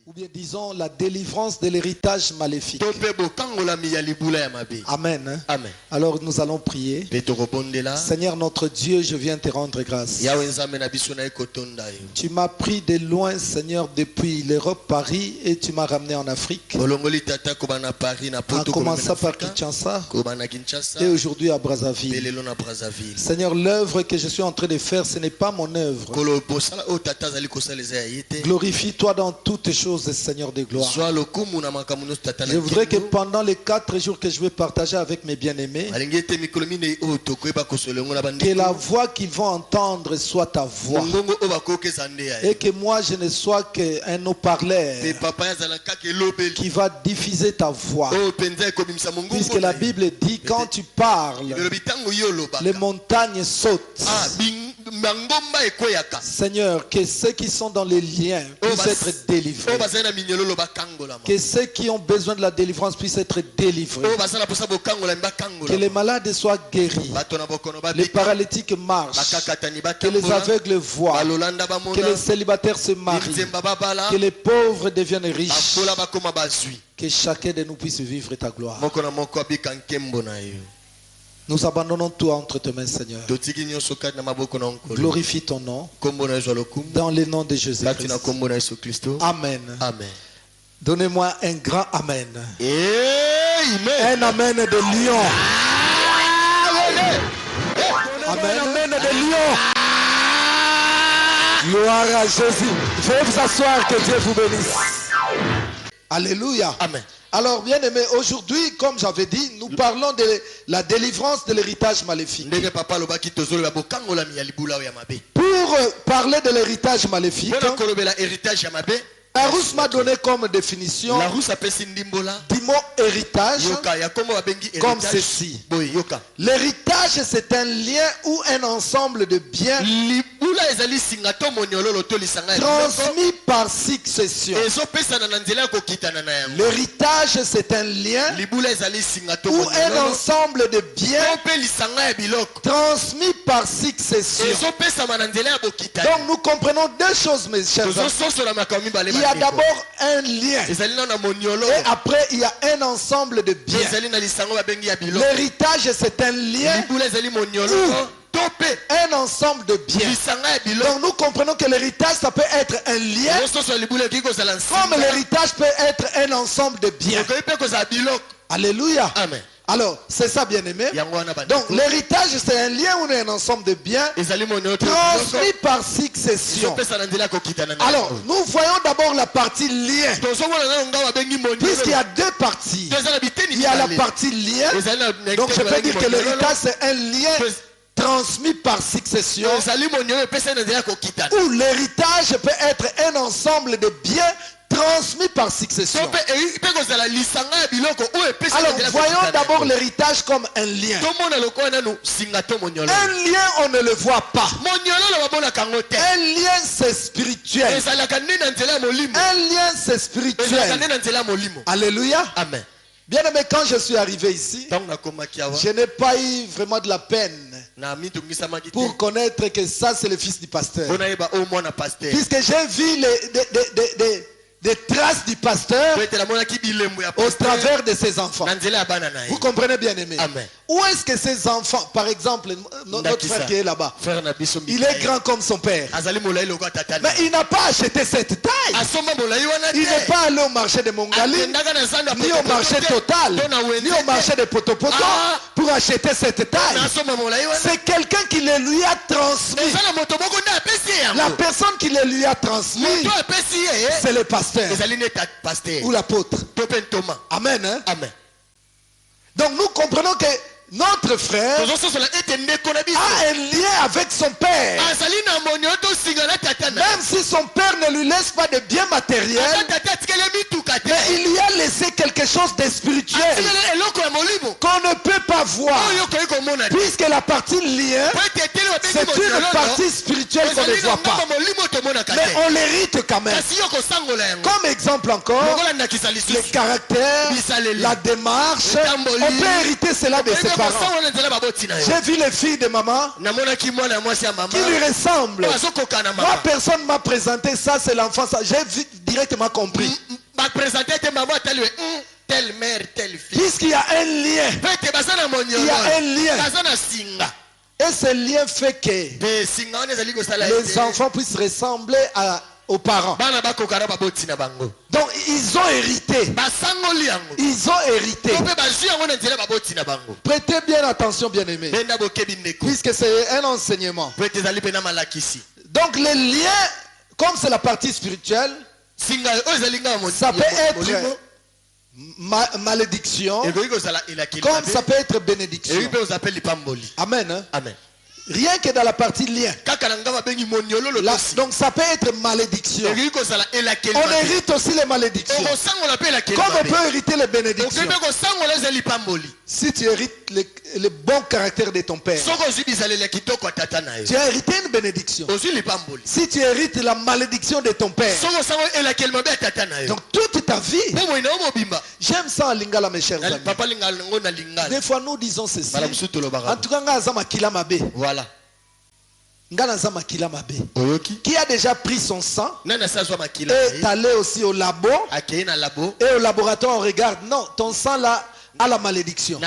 Ou bien disons la délivrance de l'héritage maléfique. Amen. Hein? Amen. Alors nous allons prier. Seigneur notre Dieu, je viens te rendre grâce. Tu m'as pris de loin, Seigneur, depuis l'Europe, Paris, et tu m'as ramené en Afrique. En commençant par Kinshasa et aujourd'hui à Brazzaville. Seigneur, l'œuvre que je suis en train de faire, ce n'est pas mon œuvre. Glorifie-toi dans toutes choses, Seigneur de gloire. Je voudrais que pendant les 4 jours que je vais partager avec mes bien-aimés, que la voix qu'ils vont entendre soit ta voix. Et que moi je ne sois qu'un haut-parleur qui va diffuser ta voix. Puisque la Bible dit, quand tu parles, les montagnes sautent. Seigneur, que ceux qui sont dans les liens puissent être délivrés. Que ceux qui ont besoin de la délivrance puissent être délivrés. Que les malades soient guéris. Les paralytiques marchent. Que les aveugles voient. Que les célibataires se marient. Que les pauvres deviennent riches. Que chacun de nous puisse vivre ta gloire. Nous abandonnons tout entre tes mains, Seigneur. Glorifie ton nom. Dans le nom de Jésus-Christ. Amen. Amen. Donnez-moi un grand amen. Amen. Un amen de lion. Amen. Amen de lion. Gloire à Jésus. Veuillez vous asseoir, que Dieu vous bénisse. Alléluia. Amen. Alors, bien aimé, aujourd'hui, comme j'avais dit, nous parlons de la délivrance de l'héritage maléfique. Pour parler de l'héritage maléfique, Larousse m'a donné comme définition du mot héritage comme ceci. L'héritage, c'est un lien ou un ensemble de biens transmis par succession. L'héritage, c'est un lien ou un ensemble de biens transmis par succession. Donc nous comprenons deux choses, mes chers amis. Il y a d'abord un lien et après il y a un ensemble de biens. L'héritage, c'est un lien ou un ensemble de biens. Donc nous comprenons que l'héritage, ça peut être un lien comme l'héritage peut être un ensemble de biens. Alléluia. Amen. Alors, c'est ça, bien aimé. Donc, l'héritage, c'est un lien ou un ensemble de biens transmis par succession. Alors, nous voyons d'abord la partie lien. Puisqu'il y a deux parties. Il y a la partie lien. Donc, je peux dire que l'héritage, c'est un lien transmis par succession. Ou l'héritage peut être un ensemble de biens transmis par succession. Alors voyons d'abord l'héritage comme un lien. Un lien, on ne le voit pas. Un lien, c'est spirituel. Un lien, c'est spirituel. Alléluia. Amen. Bien aimé, quand je suis arrivé ici, je n'ai pas eu vraiment de la peine pour connaître que ça, c'est le fils du pasteur. Puisque j'ai vu des traces du pasteur au travers de ses enfants. Vous comprenez, bien aimé? Amen. Où est-ce que ces enfants, par exemple, notre frère qui est là-bas, il est grand comme son père, mais il n'a pas acheté cette taille. Il n'est pas allé au marché de Mongali, ni au marché Total, ni au marché de Potopoto pour acheter cette taille. C'est quelqu'un qui le lui a transmis. La personne qui le lui a transmis, c'est le pasteur ou l'apôtre. Amen. Hein? Amen. Donc nous comprenons que notre frère a un lien avec son père. Même si son père ne lui laisse pas de biens matériels, mais il lui a laissé quelque chose de spirituel. Comme on ne peut pas voir. Puisque la partie lien, c'est une partie spirituelle qu'on ne voit pas. Mais on l'hérite quand même. Comme exemple encore, les caractères, la démarche, on peut hériter cela de ses parents. J'ai vu les filles de maman qui lui ressemblent. Moi, personne m'a présenté ça, c'est l'enfant. J'ai directement compris. Telle mère, telle fille. Puisqu'il y a un lien. Il y a un lien. Et ce lien fait que les enfants puissent ressembler aux parents. Donc ils ont hérité. Ils ont hérité. Prêtez bien attention, bien-aimés. Puisque c'est un enseignement. Donc les liens, comme c'est la partie spirituelle, ça peut être malédiction, comme ça peut être bénédiction. Amen. Hein? Amen. Rien que dans la partie lien. Donc ça peut être malédiction. On hérite aussi les malédictions. Comme on peut hériter les bénédictions. Si tu hérites le bon caractère de ton père, tu as hérité une bénédiction. Si tu hérites la malédiction de ton père, donc toute ta vie. J'aime ça en lingala, mes chers amis. Des fois nous disons ceci. En tout cas, voilà. Qui a déjà pris son sang est allé aussi au labo, et au laboratoire on regarde, non, ton sang là a la malédiction ou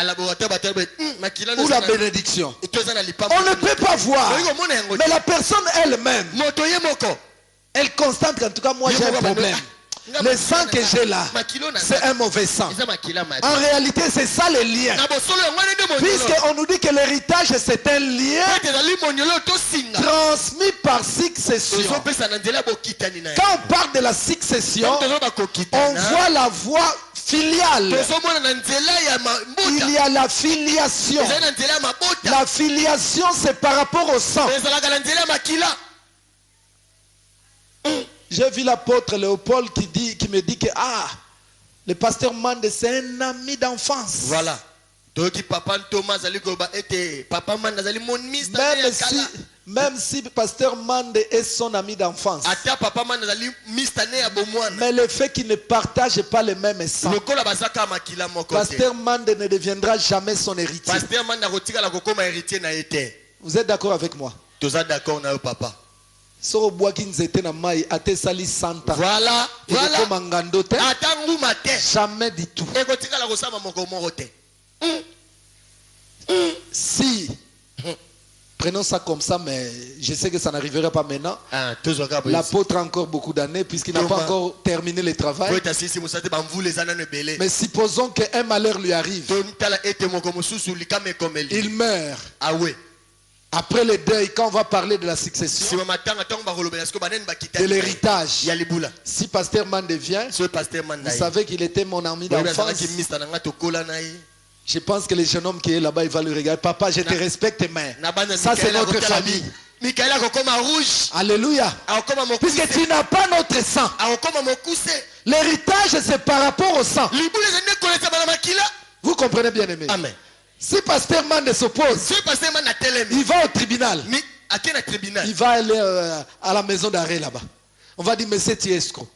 la bénédiction. On ne peut pas voir, mais la personne elle-même, elle constate qu'en tout cas moi j'ai un problème. Le sang que j'ai là, c'est un mauvais sang. En réalité, c'est ça le lien. Puisqu'on nous dit que l'héritage, c'est un lien transmis par succession. Quand on parle de la succession, on voit la voie filiale. Il y a la filiation. La filiation, c'est par rapport au sang. J'ai vu l'apôtre Léopold qui me dit que le pasteur Mande c'est un ami d'enfance. Voilà. Même si pasteur Mande est son ami d'enfance, mais le fait qu'il ne partage pas le même sang, pasteur Mande ne deviendra jamais son héritier. Vous êtes d'accord avec moi? Papa. Voilà. Jamais du tout. Si prenons ça comme ça, mais je sais que ça n'arriverait pas maintenant. L'apôtre a encore beaucoup d'années puisqu'il n'a pas encore terminé le travail. Mais supposons qu'un malheur lui arrive. Il meurt. Après le deuil, quand on va parler de la succession, de l'héritage, si pasteur Mande vient, vous savez qu'il était mon ami d'enfance. Je pense que le jeune homme qui est là-bas, il va le regarder. Papa, je te respecte, mais ça c'est notre famille. Alléluia. Puisque tu n'as pas notre sang. L'héritage, c'est par rapport au sang. Vous comprenez bien, aimé? Amen. Si pasteur Mande s'oppose, il va au tribunal. Il va aller à la maison d'arrêt là-bas. On va dire, monsieur, tu es escroc.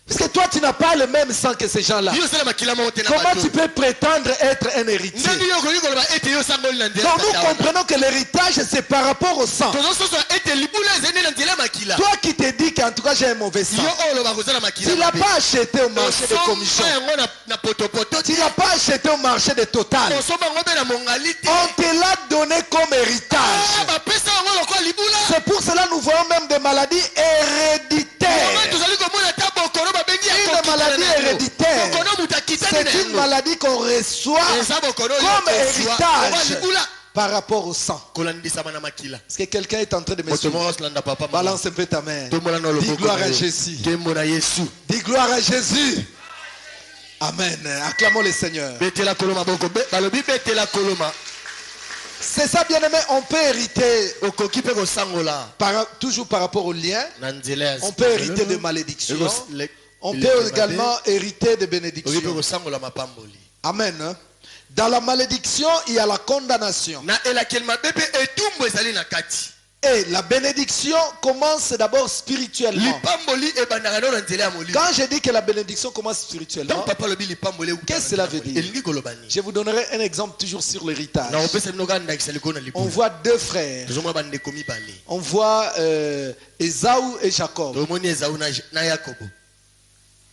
Parce que toi, tu n'as pas le même sang que ces gens-là. Comment tu peux prétendre être un héritier? Donc nous comprenons que l'héritage, c'est par rapport au sang. Toi qui te dis qu'en tout cas j'ai un mauvais sang, tu ne l'as pas acheté au marché de commission. Tu ne l'as pas acheté au marché de Total. On te l'a donné comme héritage. C'est pour cela que nous voyons même des maladies héréditaires. Une maladie héréditaire, c'est une maladie qu'on reçoit comme héritage par rapport au sang. Est-ce que quelqu'un est en train de me suivre? Balance un peu ta main. Dis gloire à Jésus. Dis gloire à Jésus. Amen. Acclamons le Seigneur. C'est ça, bien aimé, on peut hériter toujours par rapport au lien. On peut hériter de malédictions. On peut également hériter de bénédictions. Amen. Dans la malédiction, il y a la condamnation. Et la bénédiction commence d'abord spirituellement. Quand je dis que la bénédiction commence spirituellement, qu'est-ce que cela veut dire? Je vous donnerai un exemple toujours sur l'héritage. On voit deux frères. On voit Ésaü et Jacob.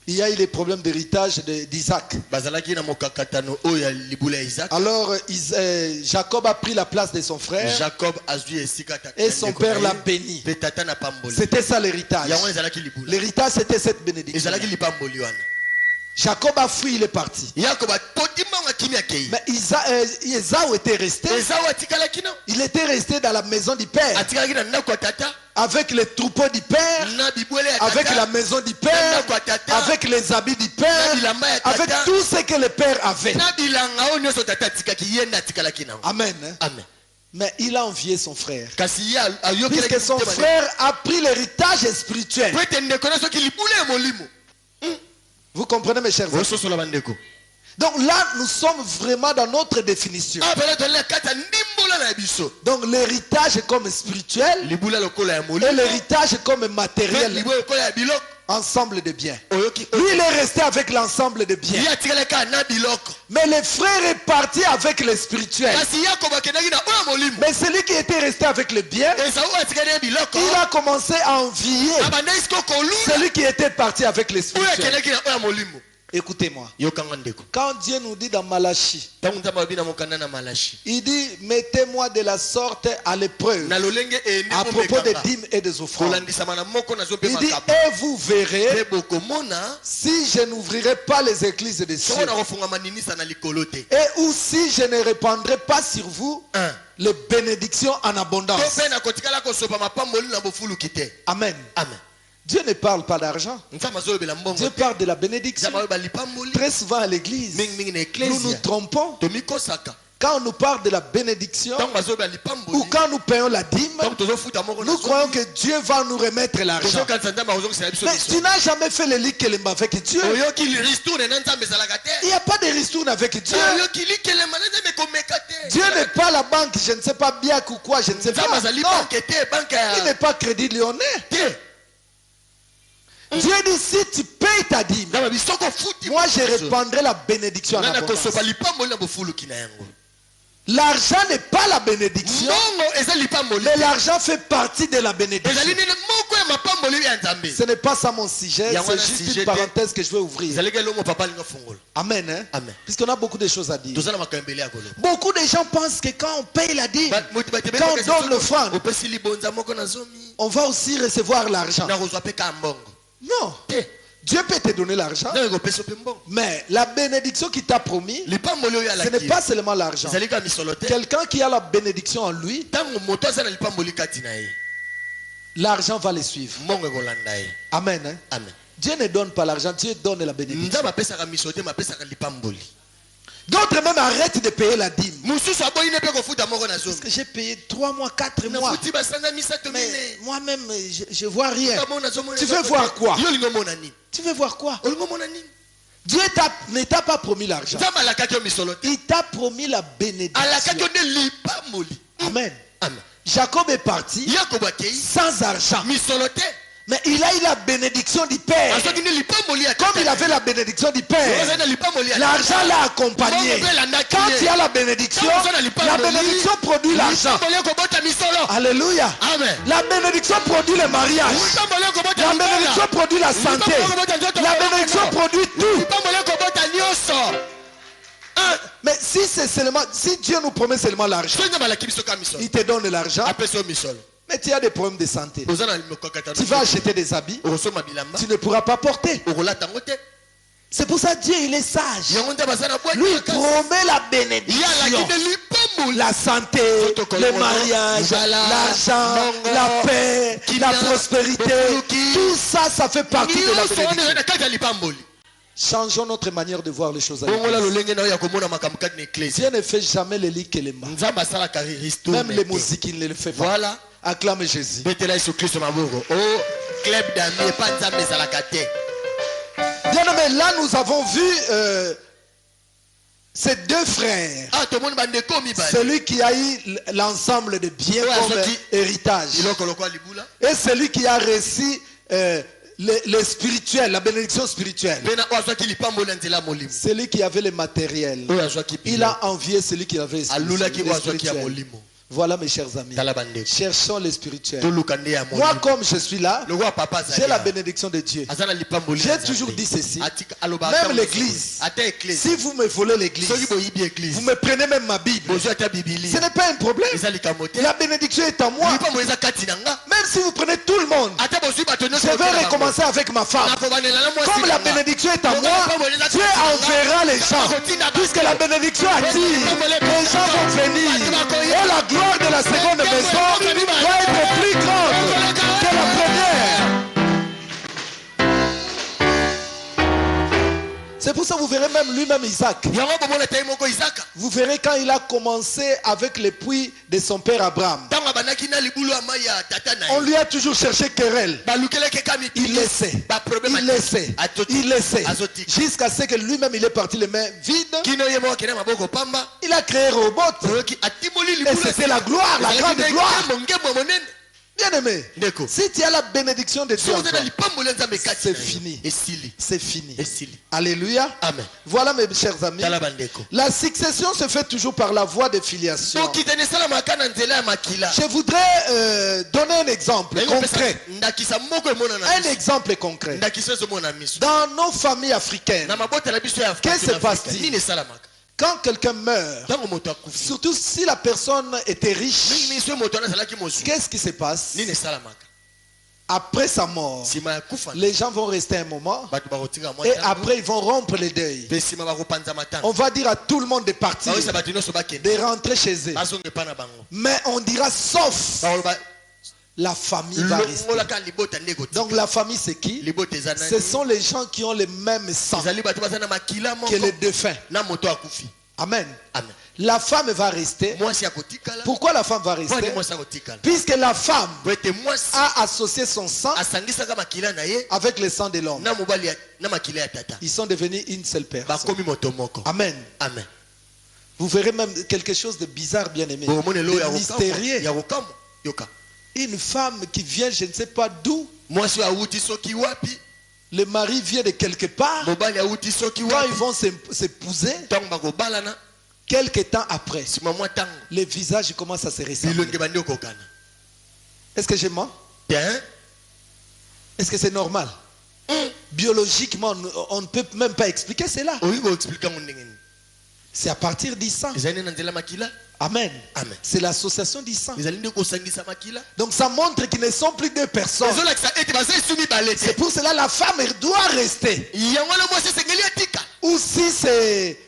Il y a eu les problèmes d'héritage d'Isaac. Alors Jacob a pris la place de son frère et son père l'a béni. C'était ça l'héritage. L'héritage, c'était cette bénédiction. Jacob a fui, il est parti. Mais Ésaü était resté. Il était resté dans la maison du père. Avec les troupeaux du père, avec la maison du père, avec les habits du père, avec tout ce que le père avait. Amen. Amen. Mais il a envié son frère. Puisque son frère a pris l'héritage spirituel. Vous comprenez, mes chers amis? Donc là, nous sommes vraiment dans notre définition. Donc l'héritage est comme spirituel et l'héritage est comme matériel. Ensemble de biens. Lui, il est resté avec l'ensemble de biens. Mais le frère est parti avec le spirituel. Mais celui qui était resté avec le bien, il a commencé à envier celui qui était parti avec le spirituel. Écoutez-moi. Quand Dieu nous dit dans Malachie, il dit mettez-moi de la sorte à l'épreuve à propos des dîmes et des offrandes. Il dit et vous verrez si je n'ouvrirai pas les églises des cieux et ou si je ne répandrai pas sur vous les bénédictions en abondance. Amen. Amen. Dieu ne parle pas d'argent. Dieu parle de la bénédiction. Très souvent à l'église, nous nous trompons. Quand on nous parle de la bénédiction ou quand nous payons la dîme, nous croyons que Dieu va nous remettre l'argent. Mais tu n'as jamais fait le lit avec Dieu. Il n'y a pas de ristourne avec Dieu. Dieu n'est pas la banque, je ne sais pas bien ou quoi, je ne sais pas. Non. Il n'est pas Crédit Lyonnais. Dieu dit si tu payes ta dîme, moi je répandrai la bénédiction en abondance. L'argent n'est pas la bénédiction, mais l'argent fait partie de la bénédiction. Ce n'est pas ça mon sujet, c'est juste une parenthèse que je vais ouvrir. Amen. Hein? Amen. Puisqu'on a beaucoup de choses à dire. Beaucoup de gens pensent que quand on paye la dîme, quand on donne l'offrande, on va aussi recevoir l'argent. Non. Dieu peut te donner l'argent. Mais la bénédiction qu'il t'a promis, ce n'est pas seulement l'argent. Quelqu'un qui a la bénédiction en lui, l'argent va le suivre. Amen. Hein? Amen. Dieu ne donne pas l'argent, Dieu donne la bénédiction. D'autres même arrêtent de payer la dîme. Parce que j'ai payé 3 mois, 4 mois. Mais moi-même, je ne vois rien. Tu veux voir quoi? Tu veux voir quoi? Dieu ne t'a pas promis l'argent. Il t'a promis la bénédiction. Amen. Jacob est parti sans argent. Mais il a eu la bénédiction du Père. Comme il avait la bénédiction du Père, l'argent l'a accompagné. Quand il y a la bénédiction produit l'argent. Alléluia. La bénédiction produit le mariage. La bénédiction produit la santé. La bénédiction produit tout. Mais si Dieu nous promet seulement l'argent, il te donne l'argent. Mais tu as des problèmes de santé. Tu vas acheter des habits, tu ne pourras pas porter. C'est pour ça que Dieu il est sage. Lui il promet la bénédiction, la santé, le mariage, l'argent, la paix, la prospérité. Tout ça, ça fait partie de la bénédiction. Changeons notre manière de voir les choses à l'église. Dieu ne fait jamais les lits que les mains. Même les musiques, il ne le fait pas. Voilà. Acclame Jésus. Bien aimé, là nous avons vu Ces deux frères, celui qui a eu l'ensemble de biens comme héritage et celui qui a reçu le spirituel, la bénédiction spirituelle, celui qui avait le matériel, il a envié celui qui avait le spirituel. Voilà mes chers amis, cherchons le spirituel. Moi comme je suis là, j'ai la bénédiction de Dieu. J'ai toujours dit ceci, même l'église, si vous me volez l'église, vous me prenez même ma Bible, ce n'est pas un problème. La bénédiction est en moi. Même si vous prenez tout le monde, je vais recommencer avec ma femme. Comme la bénédiction est en moi, Dieu enverra les gens. Puisque la bénédiction attire, les gens vont venir. Et la gloire de la seconde maison doit être plus grande que la première. C'est pour ça que vous verrez même lui-même Isaac. Vous verrez quand il a commencé avec les puits de son père Abraham. On lui a toujours cherché querelle. Il laissait. Il laissait. Il laissait. Jusqu'à ce que lui-même il est parti les mains vides. Il a créé robot. Et c'était la gloire, la grande gloire. Bien aimé, si tu as la bénédiction de Dieu, c'est fini. C'est fini. Alléluia. Amen. Voilà mes chers amis. La succession se fait toujours par la voie de filiation. Je voudrais donner un exemple concret. Un exemple concret. Dans nos familles africaines, qu'est-ce qui se passe-t-il? Quand quelqu'un meurt, surtout si la personne était riche, qu'est-ce qui se passe? Après sa mort, les gens vont rester un moment et après ils vont rompre les deuils. On va dire à tout le monde de partir, de rentrer chez eux. Mais on dira sauf la famille va rester. Donc la famille c'est qui? Ce sont les gens qui ont le même sang que les défunts. Amen. La femme va rester. Pourquoi la femme va rester? Puisque la femme a associé son sang avec le sang de l'homme. Ils sont devenus une seule personne. Amen. Vous verrez même quelque chose de bizarre, bien aimé, de mystérieux. Une femme qui vient, je ne sais pas d'où. Le mari vient de quelque part. Quand ils vont s'épouser, quelque temps après, le visage commence à se ressembler. Est-ce que je mens? Est-ce que c'est normal? Biologiquement, on ne peut même pas expliquer cela. C'est à partir du sang. Amen. C'est l'association du sang. Donc ça montre qu'ils ne sont plus deux personnes. C'est pour cela que la femme doit rester. Ou si c'est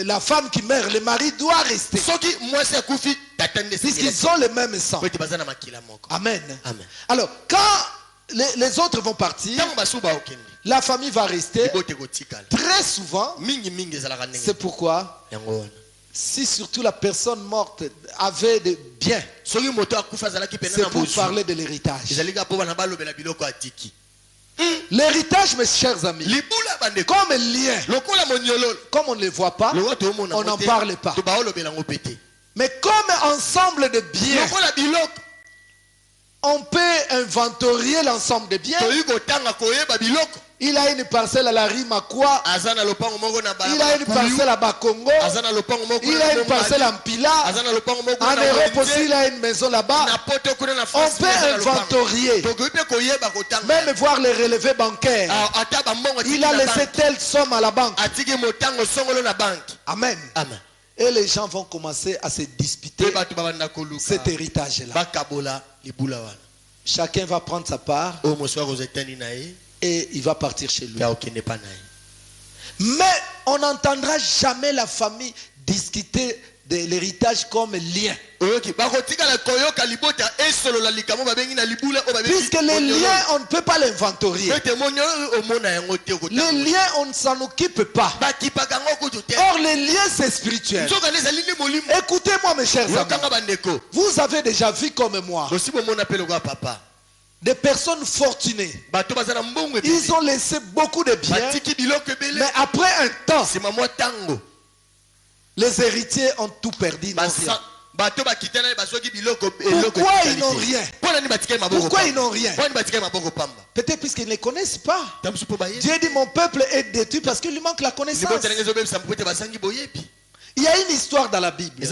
la femme qui meurt, le mari doit rester. Puisqu'ils ont le même sang. Amen. Alors quand les autres vont partir, la famille va rester. Très souvent, c'est pourquoi si surtout la personne morte avait des biens, c'est pour parler de l'héritage. L'héritage, mes chers amis, comme lien, comme on ne le voit pas, on n'en parle pas. Mais comme ensemble de biens, on peut inventorier l'ensemble des biens. Il a une parcelle à la Rimakwa. Il a une parcelle à Bakongo. Il a une parcelle à Mpila. En Europe aussi, il a une maison là-bas. On peut inventorier. Même voir les relevés bancaires. Il a laissé telle somme à la banque. Amen. Et les gens vont commencer à se disputer cet héritage-là. Chacun va prendre sa part. Et il va partir chez lui. Mais on n'entendra jamais la famille discuter de l'héritage comme lien. Puisque les liens, on ne peut pas l'inventorier. Les liens, on ne s'en occupe pas. Or, les liens, c'est spirituel. Écoutez-moi, mes chers amis. Vous avez déjà vu comme moi des personnes fortunées. Ils ont laissé beaucoup de biens. Mais après un temps, Les héritiers ont tout perdu. Ils n'ont rien. Pourquoi ils n'ont rien? Pourquoi ils n'ont rien? Peut-être puisqu'ils ne connaissent pas. Dieu dit mon peuple est détruit parce qu'il lui manque la connaissance. Il y a une histoire dans la Bible.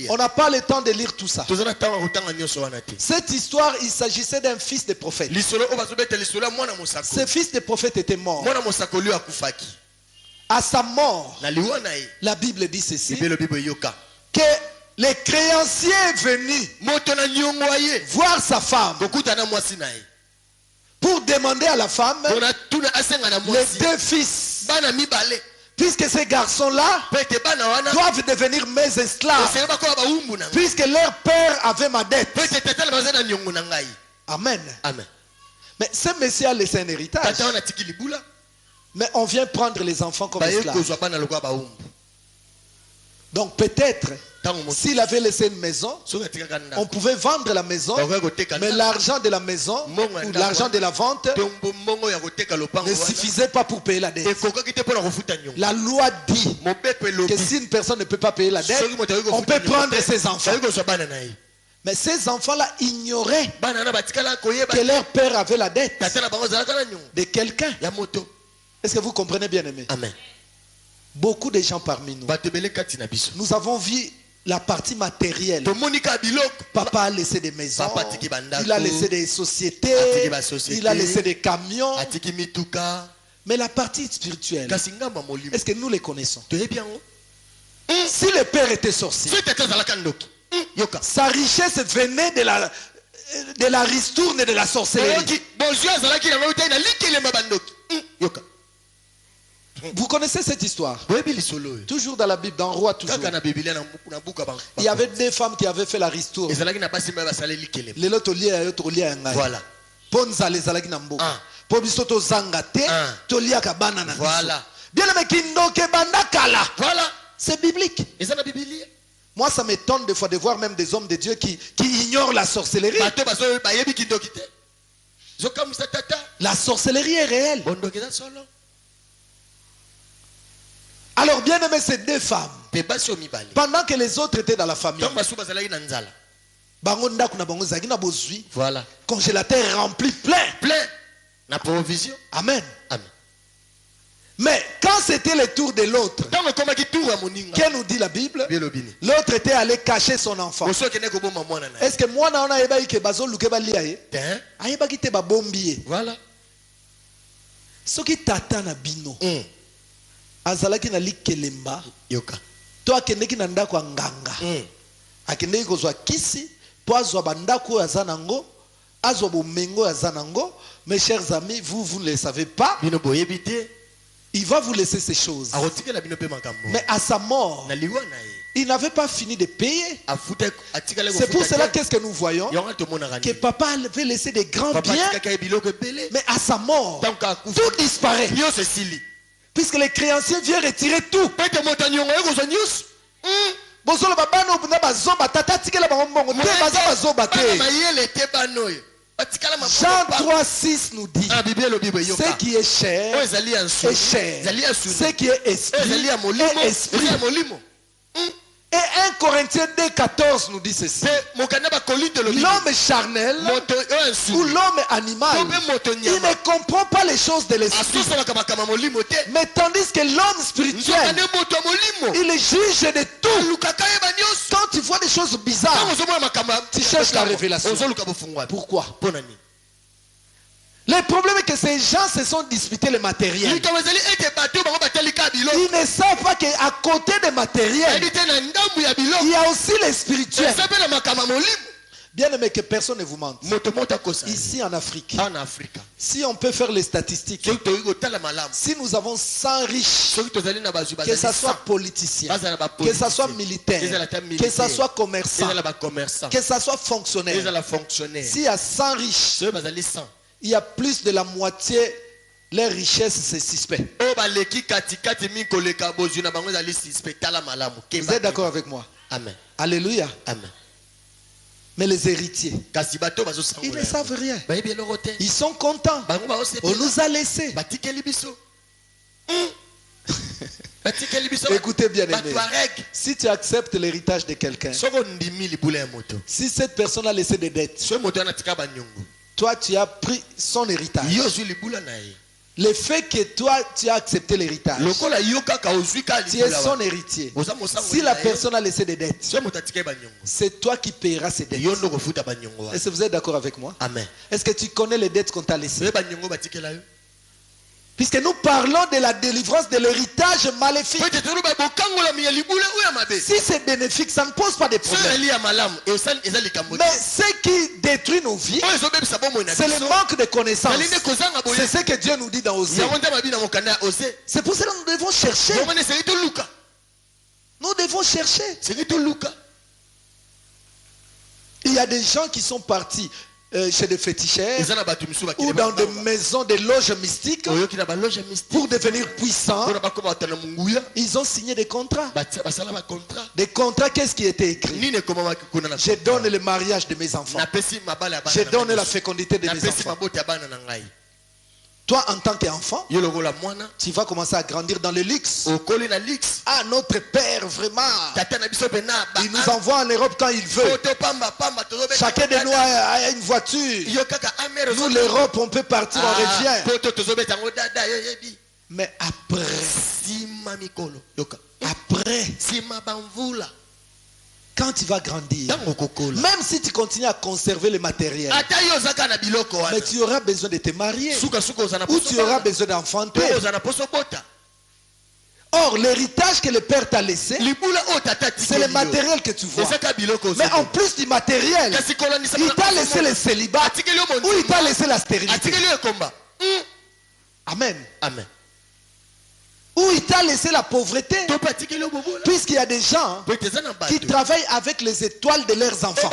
On n'a pas le temps de lire tout ça. Cette histoire, il s'agissait d'un fils de prophète. Ce fils de prophète était mort. À sa mort, la Bible dit ceci, que les créanciers venus voir sa femme pour demander à la femme les deux fils, puisque ces garçons-là doivent devenir mes esclaves, puisque leur père avait ma dette. Amen. Mais ce monsieur a laissé un héritage. Mais on vient prendre les enfants comme esclaves. Donc peut-être, s'il avait laissé une maison, on pouvait vendre la maison, mais l'argent de la maison, ou l'argent de la vente, ne suffisait pas pour payer la dette. La loi dit que si une personne ne peut pas payer la dette, on peut prendre ses enfants. Mais ces enfants-là ignoraient que leur père avait la dette de quelqu'un. Est-ce que vous comprenez, bien aimé? Amen. Beaucoup de gens parmi nous, nous avons vu la partie matérielle. Papa a laissé des maisons, il a laissé des sociétés, il a laissé des camions. Mais la partie spirituelle, est-ce que nous les connaissons? Si le père était sorcier, sa richesse venait de la ristourne et de la sorcellerie. Vous connaissez cette histoire? Toujours dans la Bible, dans Roi toujours. Il y avait deux femmes qui avaient fait la ristourne. Voilà. Voilà. C'est biblique. Moi, ça m'étonne des fois de voir même des hommes de Dieu qui ignorent la sorcellerie. La sorcellerie est réelle. Alors, bien aimé, ces deux femmes, pendant que les autres étaient dans la famille, voilà. Congélateur rempli plein. Amen. Mais quand c'était le tour de l'autre, qu'est-ce nous dit la Bible? L'autre était allé cacher son enfant. Est-ce que moi on a ébaki que bazo luke balia a ébaki te ba bombier? Voilà. Ce qui tata na bino. Azalaki na likelemba. To akendeki na ndako nganga. Akendeki kozwa kisi, po azwa bandako azanango, azwa bomengo azanango. Mes chers amis, vous ne le savez pas. Il va vous laisser ces choses. Mais à sa mort, il n'avait pas fini de payer. C'est pour cela qu'est-ce que nous voyons? Que papa avait laissé des grands biens. Mais à sa mort, tout disparaît. Puisque les créanciers viennent retirer tout. Jean 3,6 nous dit ce qui est cher est cher. Ce qui est esprit est esprit. Et 1 Corinthiens 2,14 nous dit ceci. L'homme charnel ou l'homme animal, il ne comprend pas les choses de l'esprit. Mais tandis que l'homme spirituel, il juge de tout. Quand tu vois des choses bizarres, tu cherches la révélation. Pourquoi? Le problème est que ces gens se sont disputés le matériel. Ils ne savent pas qu'à côté des matériels, il y a aussi les spirituels. Bien aimé, que personne ne vous mente. Ici en Afrique, si on peut faire les statistiques, si nous avons 100 riches, que ce soit politiciens, que ce soit militaires, que ce soit commerçants, que ce soit fonctionnaires, s'il y a 100 riches, il y a plus de la moitié, les richesses, c'est suspect. Vous êtes d'accord avec moi? Amen. Alléluia. Amen. Mais les héritiers, ils ne savent rien. Ils sont contents. On nous a laissés. Écoutez bien, aimé. Si tu acceptes l'héritage de quelqu'un, si cette personne a laissé des dettes, toi tu as pris son héritage. Le fait que toi tu as accepté l'héritage, tu es son héritier. Si la personne a laissé des dettes, c'est toi qui payeras ces dettes. Est-ce que vous êtes d'accord avec moi? Amen. Est-ce que tu connais les dettes qu'on t'a laissées? Puisque nous parlons de la délivrance de l'héritage maléfique. Si c'est bénéfique, ça ne pose pas de problème. Mais ce qui détruit nos vies, c'est le manque de connaissances. C'est ce que Dieu nous dit dans Osée. C'est pour cela que nous devons chercher. Nous devons chercher. Il y a des gens qui sont partis chez des féticheurs ou dans des maisons, des loges mystiques pour devenir puissants. Ils ont signé des contrats. Des contrats, qu'est-ce qui était écrit? Je donne le mariage de mes enfants. Je donne la fécondité de mes enfants. Toi, en tant qu'enfant, tu vas commencer à grandir dans le luxe. Ah, notre Père, vraiment, il nous envoie en Europe quand il veut. Chacun de nous a une voiture. Nous, l'Europe, on peut partir, on revient. Mais après, quand tu vas grandir, même si tu continues à conserver le matériel, mais tu auras besoin de te marier, ou tu auras besoin d'enfanter. Or, l'héritage que le père t'a laissé, c'est le matériel que tu vois. Mais en plus du matériel, il t'a laissé le célibat, ou il t'a laissé la stérilité. Amen. Amen. Ou il t'a laissé la pauvreté. Puisqu'il y a des gens qui travaillent avec les étoiles de leurs enfants.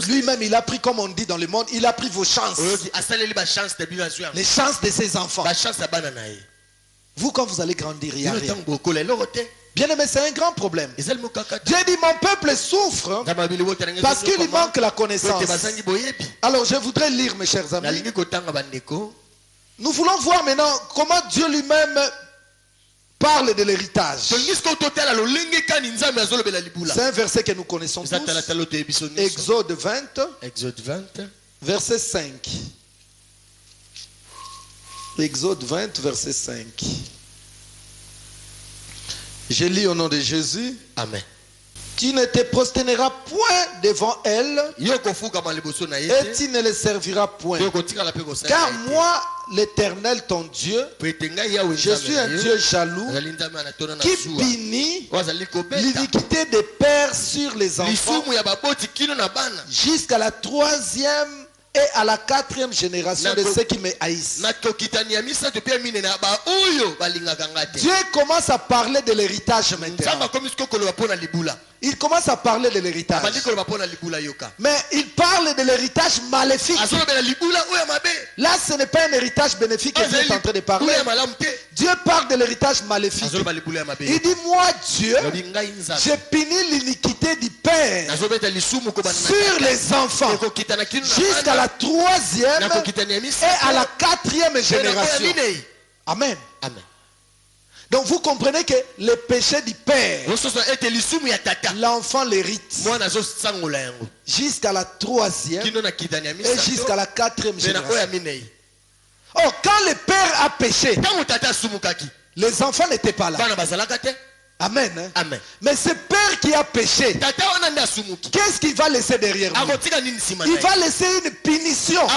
Lui-même, il a pris, comme on dit dans le monde, il a pris vos chances. Les chances de ses enfants. Vous, quand vous allez grandir, il y a rien. Bien aimé, c'est un grand problème. Dieu dit, mon peuple souffre parce qu'il lui manque la connaissance. Alors, je voudrais lire, mes chers amis. Nous voulons voir maintenant comment Dieu lui-même parle de l'héritage. C'est un verset que nous connaissons tous. Exode 20, verset 5. Exode 20, verset 5. Je lis au nom de Jésus. Amen. Tu ne te prosterneras point devant elle et tu ne les serviras point. Car moi, l'Éternel ton Dieu, je suis un Dieu jaloux qui punit l'iniquité des pères sur les enfants jusqu'à la 3e et à la 4e génération de ceux qui me haïssent. Dieu commence à parler de l'héritage maintenant. Il commence à parler de l'héritage. Mais il parle de l'héritage maléfique. Là, ce n'est pas un héritage bénéfique que Dieu est en train de parler. Dieu parle de l'héritage maléfique. Il dit, moi Dieu, j'ai puni l'iniquité du Père sur les enfants jusqu'à la 3e et à la 4e génération. Amen. Amen. Donc vous comprenez que le péché du père, l'enfant l'hérite jusqu'à la 3e et jusqu'à la 4e génération. Or, quand le père a péché, les enfants n'étaient pas là. Amen. Hein? Amen. Mais ce père qui a péché, qu'est-ce qu'il va laisser derrière lui? Il va laisser une punition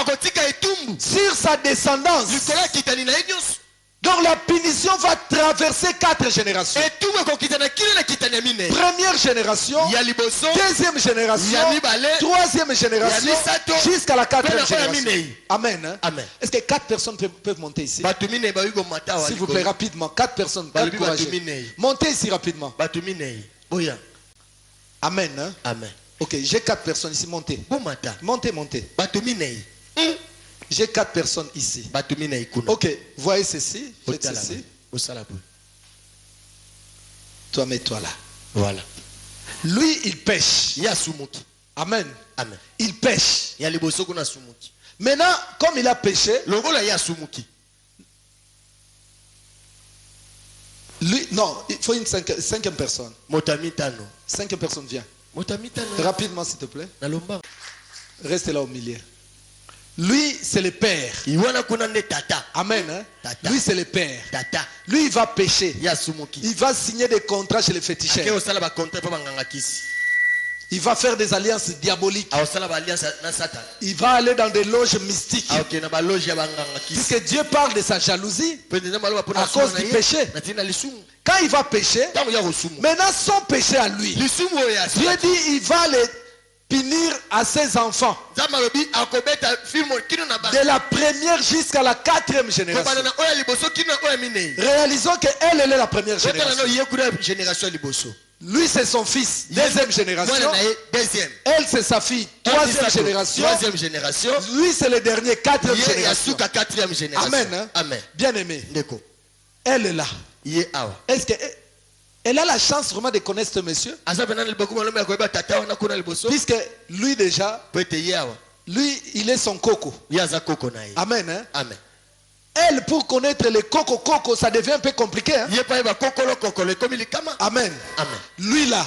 sur sa descendance. Donc la punition va traverser 4 générations. Première génération, deuxième génération, troisième génération, jusqu'à la 4e génération. Amen. Hein? Amen. Est-ce que 4 personnes peuvent monter ici? S'il vous plaît, rapidement. 4 personnes. Montez ici rapidement. Amen. Hein? Amen. Ok, j'ai 4 personnes ici. Montez. Montez. J'ai 4 personnes ici. Ok, voyez ceci. Faites ceci. Toi, mets-toi là. Voilà. Lui, il pêche. Amen. Amen. Il pêche. Maintenant, comme il a péché, Lui, non, il faut une cinquième personne. Cinquième personne, viens. Rapidement, s'il te plaît. Reste là au milieu. Lui, c'est le père. Amen. Hein? Lui, c'est le père. Lui, il va pécher. Il va signer des contrats chez les féticheurs. Il va faire des alliances diaboliques. Il va aller dans des loges mystiques. Puisque Dieu parle de sa jalousie à cause du péché. Quand il va pécher, maintenant son péché à lui, Dieu dit il va les punir à ses enfants. De la première jusqu'à la 4e génération. Réalisons qu'elle est la première génération. Lui c'est son fils, deuxième génération. Elle c'est sa fille, troisième génération. Lui c'est le dernier, quatrième génération. Amen. Hein? Amen. Bien aimé. Elle est là. Est-ce qu'elle a la chance vraiment de connaître ce monsieur? Puisque lui déjà, lui il est son coco. Amen. Hein? Amen. Elle, pour connaître les coco, ça devient un peu compliqué. Hein? Amen. Amen. Lui là,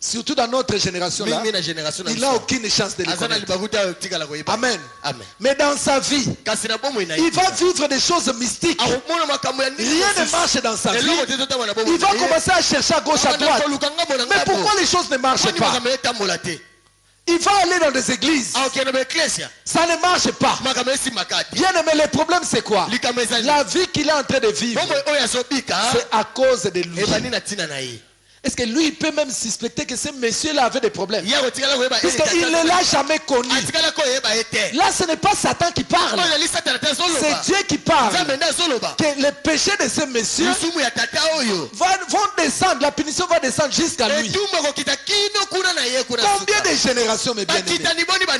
surtout dans notre génération là, il n'a aucune chance de le connaître. Amen. Amen. Mais dans sa vie, il va vivre des choses mystiques. Rien ne marche dans sa vie. Il va commencer à chercher à gauche, à droite. Mais pourquoi les choses ne marchent pas? Il va aller dans des églises. Ça ne marche pas. Bien aimé, le problème c'est quoi? La vie qu'il est en train de vivre, c'est à cause de lui. Est-ce que lui il peut même suspecter que ce monsieur-là avait des problèmes? Puisqu'il ne l'a jamais connu. Là ce n'est pas Satan qui parle. C'est Dieu qui parle. Que les péchés de ce monsieur vont descendre. La punition va descendre jusqu'à lui. Combien de générations, mes bien-aimés?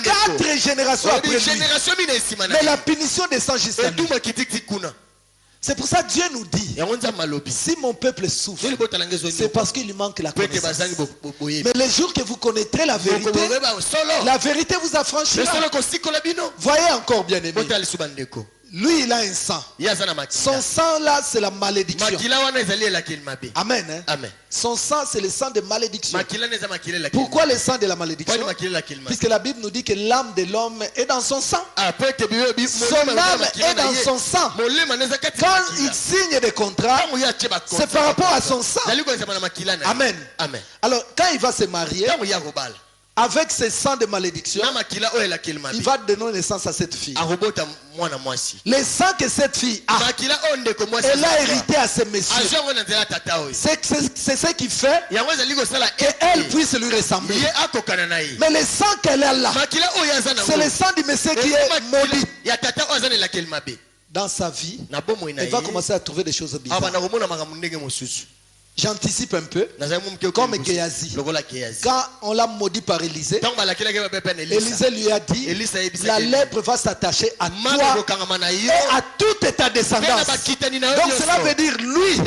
4 générations après lui. Mais la punition descend jusqu'à lui. C'est pour ça que Dieu nous dit, si mon peuple souffre, c'est parce qu'il lui manque la connaissance. Mais le jour que vous connaîtrez la vérité vous affranchira. Voyez encore, bien aimé. Lui, il a un sang. Son sang là, c'est la malédiction. Amen. Hein? Amen. Son sang, c'est le sang de malédiction. Pourquoi le sang de la malédiction? Puisque la Bible nous dit que l'âme de l'homme est dans son sang. Son âme est dans son sang. Quand il signe des contrats, c'est par rapport à son sang. Amen. Amen. Alors, quand il va se marier, avec ce sang de malédiction, il va donner naissance à cette fille. Le sang que cette fille a, elle a hérité à ce monsieur. C'est ce qui fait qu'elle puisse lui ressembler. Mais le sang qu'elle a là, c'est le sang du monsieur qui est maudit. Dans sa vie, elle va commencer à trouver des choses bizarres. J'anticipe un peu, comme Géasi. Quand on l'a maudit par Élisée, Élisée lui a dit, la lèpre va s'attacher à toi et à toute ta descendance. Donc cela veut dire, lui,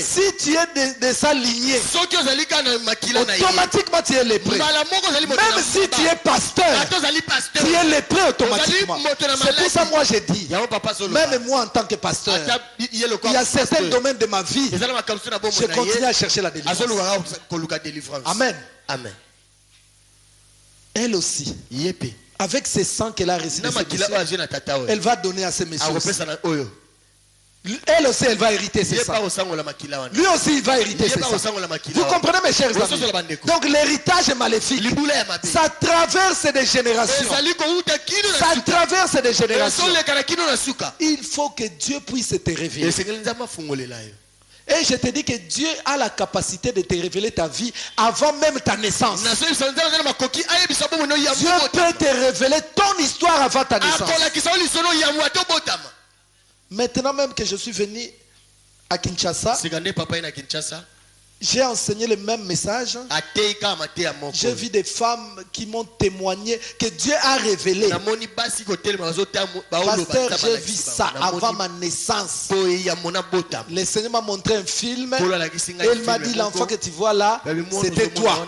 si tu es de sa lignée, automatiquement tu es lépreux. Même si tu es pasteur, tu es lépreux automatiquement. C'est pour ça que moi j'ai dit, même moi en tant que pasteur, il y a certains domaines de ma vie, je continue à chercher la délivrance. Amen. Amen. Elle aussi, avec ce sang qu'elle a reçu, elle va donner à ses messieurs. Elle aussi, elle va hériter ses sang. Lui aussi, il va hériter ses sang. Vous comprenez, mes chers amis? Donc l'héritage maléfique, ça traverse des générations. Ça traverse des générations. Il faut que Dieu puisse te révéler. Et je te dis que Dieu a la capacité de te révéler ta vie avant même ta naissance. Dieu peut te révéler ton histoire avant ta naissance. Maintenant même que je suis venu à Kinshasa, j'ai enseigné le même message. J'ai vu des femmes qui m'ont témoigné que Dieu a révélé. Pasteur, j'ai vu ça avant ma naissance. Le Seigneur m'a montré un film et il m'a dit, l'enfant que tu vois là, c'était toi.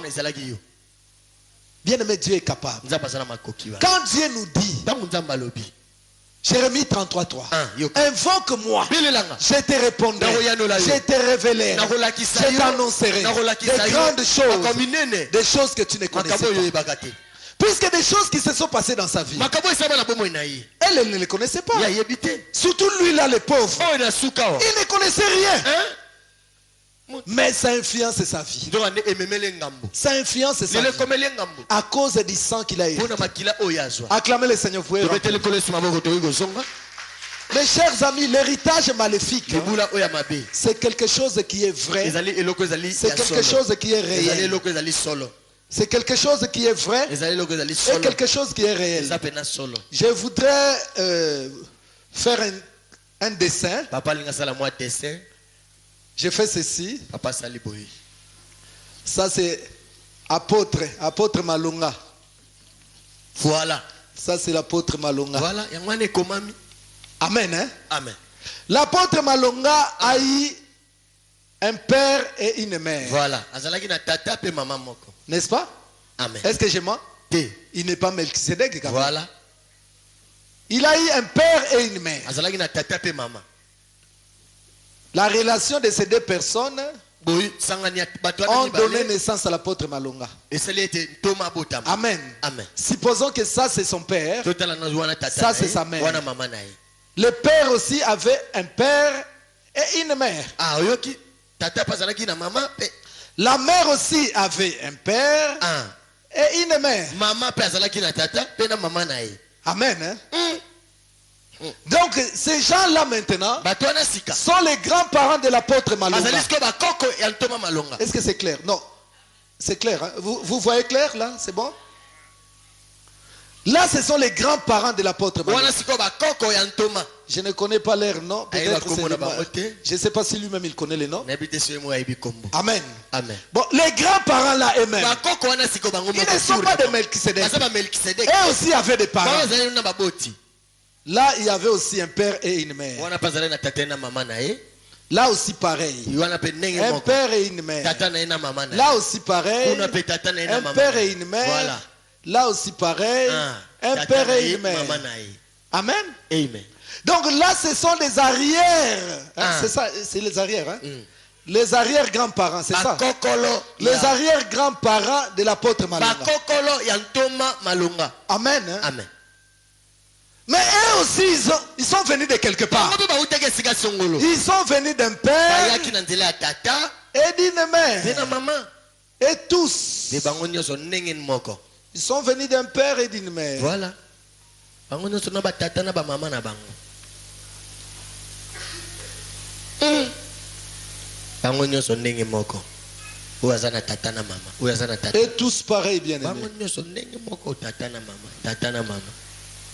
Bien aimé, Dieu est capable. Quand Dieu nous dit Jérémie 33:3. Invoque-moi, je te répondrai, je te révélerai, je t'annoncerai des grandes choses, des choses que tu ne connaissais pas. Puisque des choses qui se sont passées dans sa vie, elle ne les connaissait pas. Surtout lui là, le pauvre, il ne connaissait rien. Mais ça influence sa vie. Ça influence sa vie à cause du sang qu'il a eu. Acclamez le Seigneur. Mes chers amis, l'héritage maléfique, c'est quelque chose qui est vrai. C'est quelque chose qui est réel. C'est quelque chose qui est vrai et quelque chose qui est réel. Je voudrais faire un dessin. Je fais ceci. Ça c'est apôtre Malonga. Voilà. Ça c'est l'apôtre Malonga. Voilà. Amen. Hein? Amen. L'apôtre Malonga a eu un père et une mère. Voilà. N'est-ce pas? Amen. Est-ce que je mens? Il n'est pas Melchisedec. Voilà. Il a eu un père et une mère. La relation de ces deux personnes ont donné naissance à l'apôtre Malonga. Amen. Amen. Supposons que ça c'est son père, ça c'est sa mère. Le père aussi avait un père et une mère. La mère aussi avait un père et une mère. Amen. Hein? Donc ces gens-là maintenant sont les grands-parents de l'apôtre Malonga. Est-ce que c'est clair? Non. C'est clair. Hein? Vous voyez clair là? C'est bon? Là, ce sont les grands-parents de l'apôtre Malonga. Je ne connais pas leur nom. Je ne sais pas si lui-même il connaît les noms. Amen. Amen. Bon, les grands-parents là eux-mêmes, ils ne sont pas de Melchisedec. Eux aussi avaient des parents. Là, il y avait aussi un père et une mère. Là aussi pareil. Un père et une mère. Là aussi pareil. Un père et une mère. Là aussi pareil. Un père et une mère. Amen. Amen. Donc là, ce sont les arrières. Hein, c'est ça, c'est les arrières. Hein? Les arrière-grands-parents, c'est ça. Les arrière-grands-parents de l'apôtre Malonga. Amen. Hein? Amen. Mais eux aussi, ils sont venus de quelque part. Ils sont venus d'un père et d'une mère. Et tous. Ils sont venus d'un père et d'une mère. Voilà. Et tous pareils, bien aimés.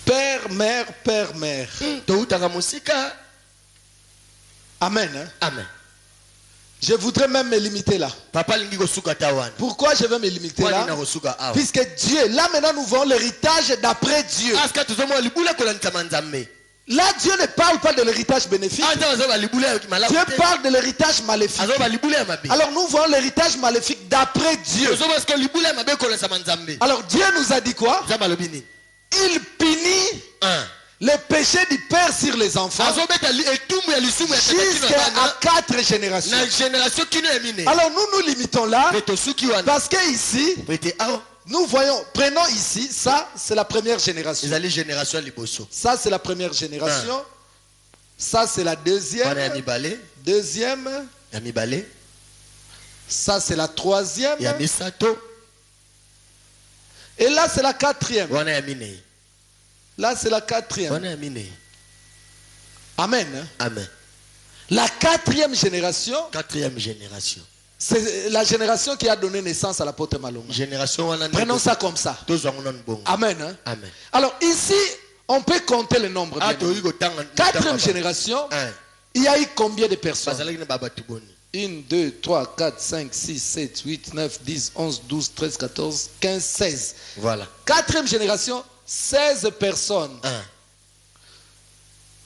Père, mère, père, mère. Amen. Hein? Amen. Je voudrais même me limiter là. Pourquoi je vais me limiter là? Puisque Dieu, là maintenant nous voyons l'héritage d'après Dieu. Là Dieu ne parle pas de l'héritage bénéfique. Dieu parle de l'héritage maléfique. Alors nous voyons l'héritage maléfique d'après Dieu. Alors Dieu nous a dit quoi? Il punit le péché du père sur les enfants jusqu'à 4 générations. Alors nous nous limitons là parce que ici nous voyons, prenons ici, ça c'est la première génération. Ça c'est la première génération. Ça c'est la deuxième. Ça c'est la troisième. Et là c'est la quatrième. Là c'est la quatrième. Amen. Amen. La quatrième génération. C'est la génération qui a donné naissance à l'apôtre Malonga. Prenons ça comme ça. Amen. Hein? Amen. Alors ici, on peut compter le nombre. Quatrième génération, il y a eu combien de personnes? 1, 2, 3, 4, 5, 6, 7, 8, 9, 10, 11, 12, 13, 14, 15, 16. Voilà. Quatrième génération, 16 personnes.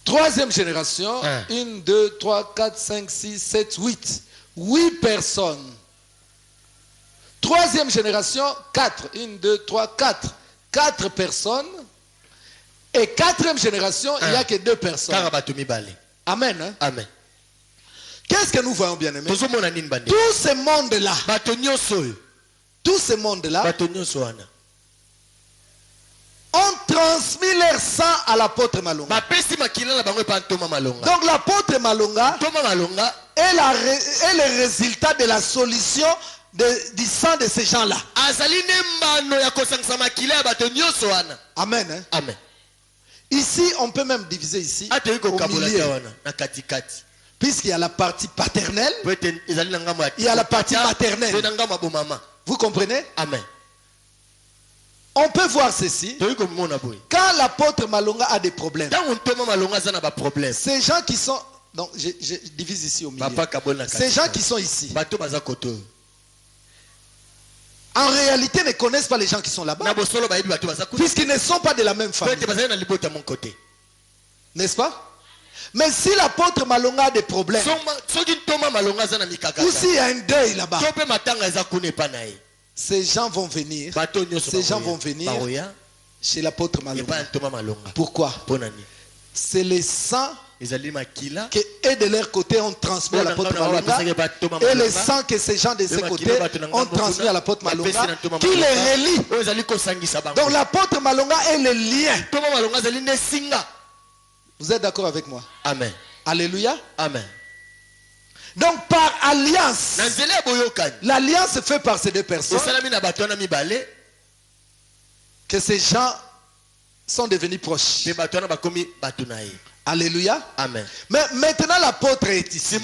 Troisième génération, 1, 2, 3, 4, 5, 6, 7, 8. 8 personnes. Troisième génération, 4. 1, 2, 3, 4. 4 personnes. Et quatrième génération, il n'y a que 2 personnes. Amen. Hein? Amen. Qu'est-ce que nous voyons, bien aimés? Tout ce monde-là, ont transmis leur sang à l'apôtre Malonga. Donc l'apôtre Malonga est le résultat de la solution du sang de ces gens-là. Amen. Hein? Amen. Ici, on peut même diviser ici au milieu. Puisqu'il y a la partie paternelle, il y a la partie maternelle. Vous comprenez? Amen. On peut voir ceci. Quand l'apôtre Malonga a des problèmes, ces gens qui sont... Donc, je divise ici au milieu. Ces gens qui sont ici, en réalité, ne connaissent pas les gens qui sont là-bas. Puisqu'ils ne sont pas de la même famille. N'est-ce pas? Mais si l'apôtre Malonga a des problèmes, ou s'il y a un deuil là-bas, ces gens vont venir chez l'apôtre Malonga. Pourquoi? C'est les sangs que eux de leur côté ont transmis à l'apôtre Malonga et les sangs que ces gens de ce côté ont transmis à l'apôtre Malonga qui les relient. Donc l'apôtre Malonga est le lien. Vous êtes d'accord avec moi? Amen. Alléluia. Amen. Donc par alliance, l'alliance fait par ces 2 personnes que ces gens sont devenus proches. Alléluia. Amen. Mais maintenant l'apôtre est ici.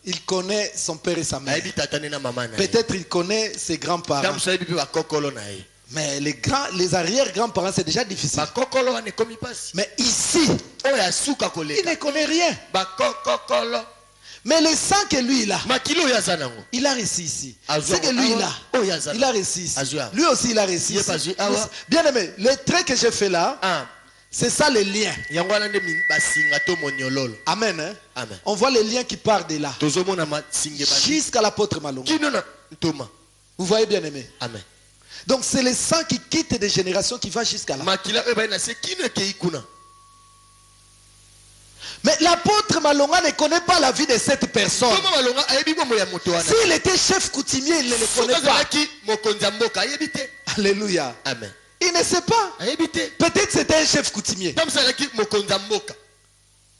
Il connaît son père et sa mère. Peut-être il connaît ses grands-parents. Mais les arrière-grands-parents, c'est déjà difficile. Mais ici, il ne connaît rien. Mais le sang que lui il a réussi ici. C'est que lui il a réussi ici. Lui aussi il a réussi ici. Bien aimé, le trait que j'ai fait là, c'est ça le lien. Amen. Hein? Amen. On voit le lien qui part de là jusqu'à l'apôtre Malonga. Vous voyez, bien aimé? Amen. Donc c'est le sang qui quitte des générations qui va jusqu'à là. Mais l'apôtre Malonga ne connaît pas la vie de cette personne. S'il était chef coutumier, il ne le connaît pas. Alléluia. Amen. Il ne sait pas. Peut-être c'était un chef coutumier.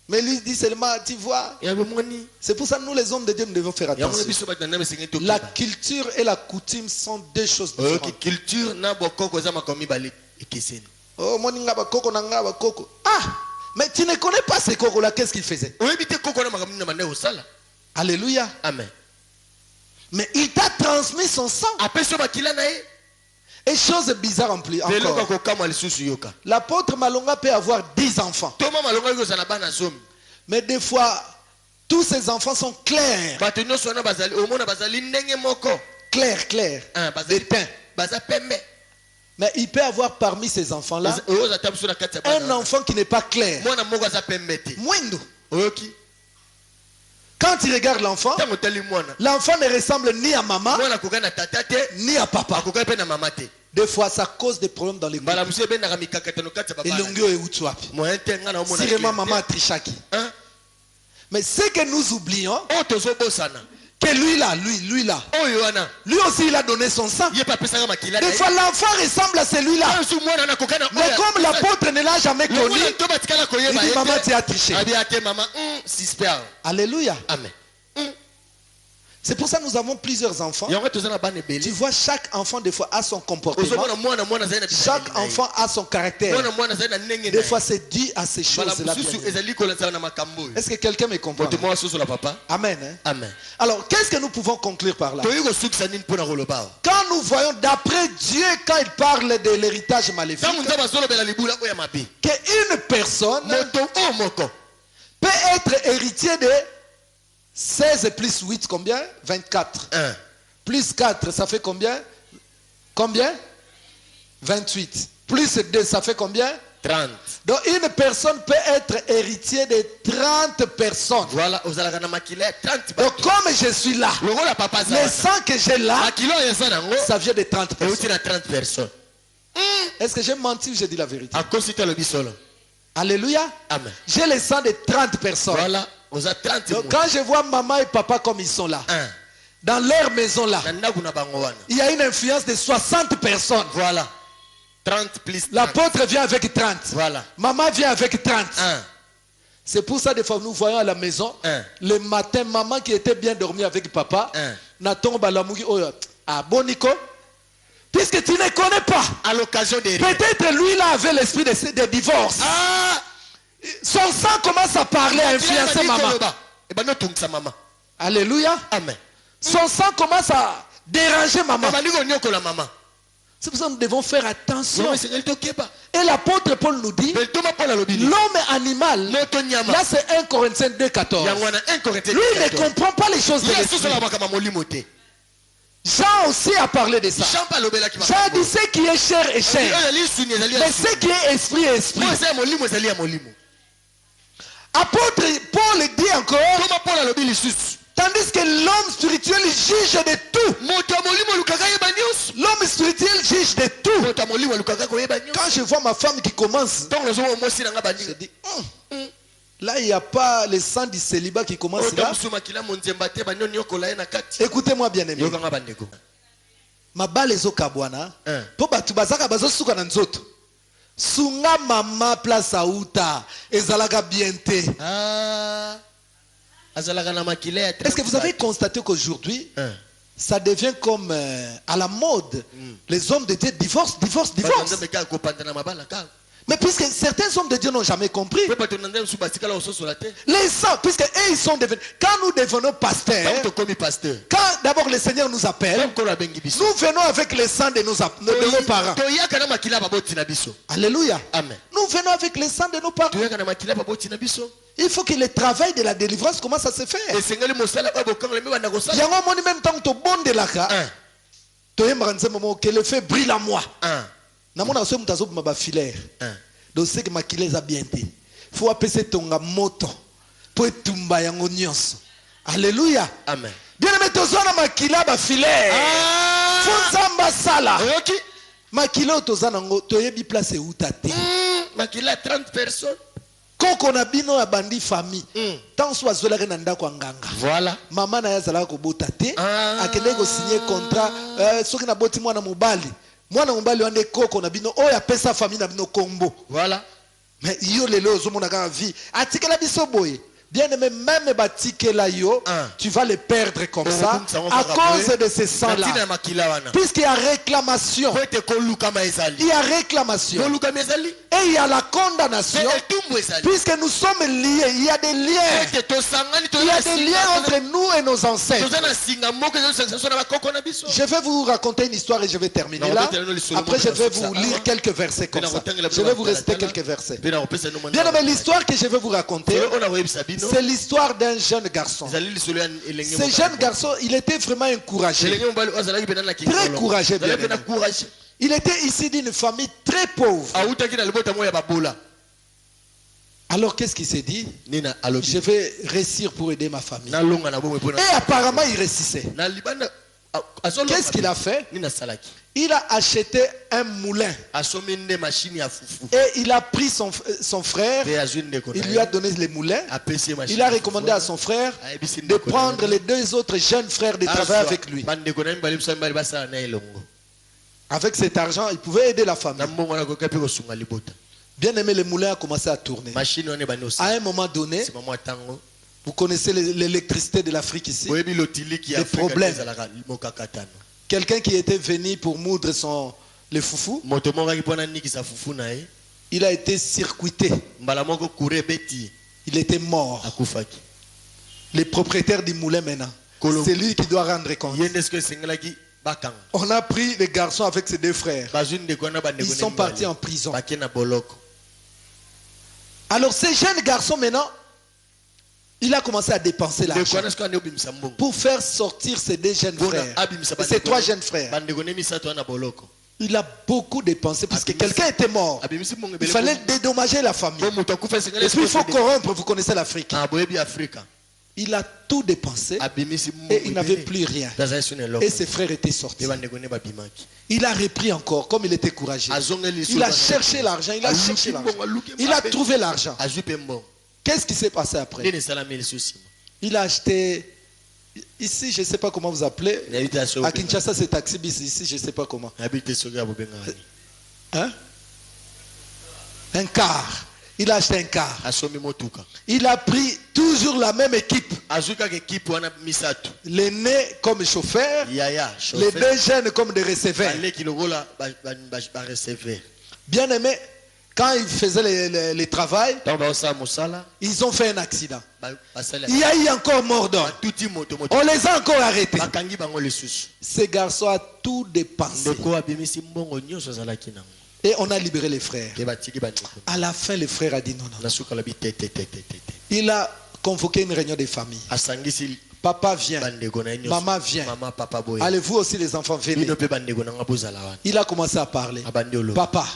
Mais lui dit seulement, tu vois, c'est pour ça que nous les hommes de Dieu nous devons faire attention. La culture et la coutume sont 2 choses différentes. Ah, mais tu ne connais pas ces cocos-là, qu'est-ce qu'ils faisaient? Alléluia. Amen. Mais il t'a transmis son sang. Et chose bizarre en plus encore. L'apôtre Malonga peut avoir 10 enfants. Mais des fois, tous ces enfants sont clairs. Clairs. Déteints. Mais il peut avoir parmi ces enfants-là un enfant qui n'est pas clair. Moindre. Quand il regarde l'enfant, l'enfant ne ressemble ni à maman, ni à papa. Des fois, ça cause des problèmes dans les couples. Maman a trichaki. Mais ce que nous oublions, que lui là, lui aussi il a donné son sang. Des fois l'enfant ressemble à celui-là. Mais comme l'apôtre ne l'a jamais connu, il dit maman tu as triché. Alléluia. Amen. C'est pour ça que nous avons plusieurs enfants. Tu vois, chaque enfant des fois a son comportement. Chaque enfant a son caractère. Des fois c'est dû à ces choses-là. Est-ce que quelqu'un me comprend? Amen. Hein? Amen. Alors qu'est-ce que nous pouvons conclure par là? Quand nous voyons d'après Dieu, quand il parle de l'héritage maléfique, qu'une personne peut être héritier de 16 plus 8, combien? 24. 1. Plus 4, ça fait combien? Combien? 28. Plus 2, ça fait combien? 30. Donc une personne peut être héritier de 30 personnes. Voilà, donc comme je suis là, le sang que j'ai là, ça vient de 30 personnes. Est-ce que j'ai menti ou j'ai dit la vérité? Alléluia. Alléluia. Amen. J'ai les sangs de 30 personnes. Voilà. Vous êtes 30. Donc quand je vois maman et papa comme ils sont là, dans leur maison là, il y a une influence de 60 personnes. Voilà. 30 plus 30. L'apôtre vient avec 30. Voilà. Maman vient avec 30. C'est pour ça des fois nous voyons à la maison, le matin, maman qui était bien dormie avec papa, Nico, puisque tu ne connais pas, à l'occasion de peut-être lui là avait l'esprit de divorce. Son sang commence à parler, à influencer maman. Alléluia. Amen. Son sang commence à déranger maman. C'est pour ça que nous devons faire attention. Et l'apôtre Paul nous dit, l'homme animal, là c'est 1 Corinthiens 2,14. Lui il ne comprend pas les choses de l'esprit. Jean aussi a parlé de ça. Jean a dit ce qui est chair est chair. Mais ce qui est esprit est esprit. Apôtre Paul dit encore, tandis que l'homme spirituel juge de tout. L'homme spirituel juge de tout. Quand je vois ma femme qui commence, je dis, là il n'y a pas le sang du célibat qui commence là. Écoutez-moi bien aimé. Mabale zo kabwana. Po batu bazaka bazo suka na nzoto. Sunga mama place auta ezalaka bienté. Est-ce que vous avez constaté qu'aujourd'hui ça devient comme à la mode. Les hommes de Dieu divorcent. Mais puisque certains hommes de Dieu n'ont jamais compris. Les sangs, puisque eux ils sont devenus. Quand nous devenons pasteurs, quand d'abord le Seigneur nous appelle, nous venons avec le sang de nos parents. Alléluia. Amen. Nous venons avec le sang de nos parents. Il faut que le travail de la délivrance commence à se faire. Il y a un moment même temps de la que le feu brille à moi. Namona so mutazo ma filaire. Donc c'est que makile za bienté. Faut appeler tonga moto. Pour tumba yango nyonso. Alléluia. Amen. Bien aimé tozana makila ba filaire. Fonza mbasala. OK. Makila tozana ngo toyebi place utate. Makila 30 personnes. Koko na bino ya bandi famille. Tant soit zola ke nanda kwa nganga. Voilà. Mama na yazala ko botate. Akende ko signer contrat soki na boti mwana mobali. Mwana mobali wande koko na bino oya pesa famille na bino kombo. Voilà. Mais yo lelo ozomona ka vie. Atikela biso boye. Bien aimé, même batikela yo, tu vas les perdre comme ça à cause de ce sang-là. Puisqu'il y a réclamation. Il y a réclamation. Et il y a la condamnation. Puisque nous sommes liés. Il y a des liens. Il y a des liens entre nous et nos ancêtres. Je vais vous raconter une histoire et je vais terminer là. Après, je vais vous lire quelques versets comme ça. Je vais vous réciter quelques versets. Bien aimé, l'histoire que je vais vous raconter, c'est l'histoire d'un jeune garçon. Ce jeune garçon, il était vraiment encouragé. Très courageux, bien aimé. Il était ici d'une famille très pauvre. Alors qu'est-ce qu'il s'est dit? Je vais réussir pour aider ma famille. Et apparemment il réussissait. Qu'est-ce qu'il a fait? Il a acheté un moulin. Et il a pris son frère. Il lui a donné les moulins. Il a recommandé à son frère de prendre les deux autres jeunes frères de travailler avec lui. Avec cet argent, il pouvait aider la famille. Bien aimé, le moulin a commencé à tourner. À un moment donné, vous connaissez l'électricité de l'Afrique ici. Les problèmes. Quelqu'un qui était venu pour moudre le foufou, il a été circuité. Il était mort. Le propriétaire du moulin maintenant, c'est lui qui doit rendre compte. On a pris les garçons avec ses deux frères. Ils sont partis en prison. Alors ces jeunes garçons maintenant, il a commencé à dépenser l'argent pour faire sortir ses deux jeunes frères, ses trois jeunes frères. Il a beaucoup dépensé puisque quelqu'un était mort. Il fallait dédommager la famille. Et puis il faut corrompre, vous connaissez l'Afrique. Il a tout dépensé et il n'avait plus rien. Et ses frères étaient sortis. Il a repris encore, comme il était courageux. Il a cherché l'argent, il a cherché l'argent. Il a trouvé l'argent. Qu'est-ce qui s'est passé après? Il a acheté, ici je ne sais pas comment vous appelez, à Kinshasa c'est taxi bis, ici je ne sais pas comment. Hein? Un car. Il a acheté un car. Il a pris toujours la même équipe. L'aîné comme chauffeur, les deux jeunes comme des receveurs. Bien aimé, quand ils faisaient le travail, ils ont fait un accident. Il y a eu encore mort d'homme. On les a encore arrêtés. Ce garçon a tout dépensé. Et on a libéré les frères. À la fin, le frère a dit non, non. Il a convoqué une réunion des familles. Papa vient, maman vient. Allez, vous aussi les enfants, venez. Il a commencé à parler. Papa,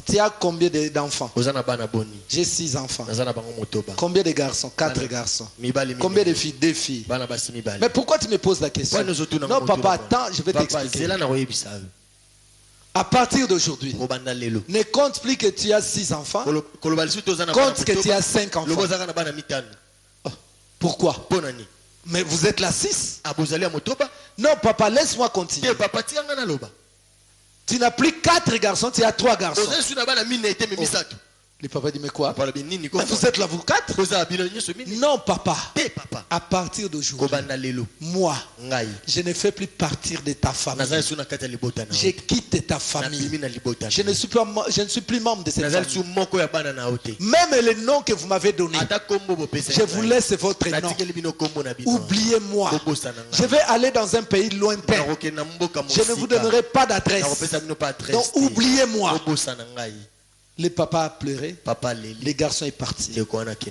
tu as combien d'enfants? J'ai 6 enfants. Combien de garçons? 4 garçons. Combien de filles? 2 filles. Mais pourquoi tu me poses la question? Non papa, attends, je vais t'expliquer. À partir d'aujourd'hui, ne compte plus que tu as 6 enfants, compte que tu as 5 enfants. Oh, pourquoi? Mais vous êtes là 6. Non papa, laisse-moi continuer. Tu n'as plus 4 garçons, tu as 3 garçons. Oh. Le papa dit mais quoi? Mais vous êtes là vous 4? Non papa. À partir d'aujourd'hui, moi, je ne fais plus partir de ta famille. Je quitte ta famille. Je ne suis plus membre de cette famille. Même le nom que vous m'avez donné, je vous laisse votre nom. Oubliez-moi. Je vais aller dans un pays lointain. Je ne vous donnerai pas d'adresse. Donc oubliez-moi. Le papa a pleuré. Le garçon est parti.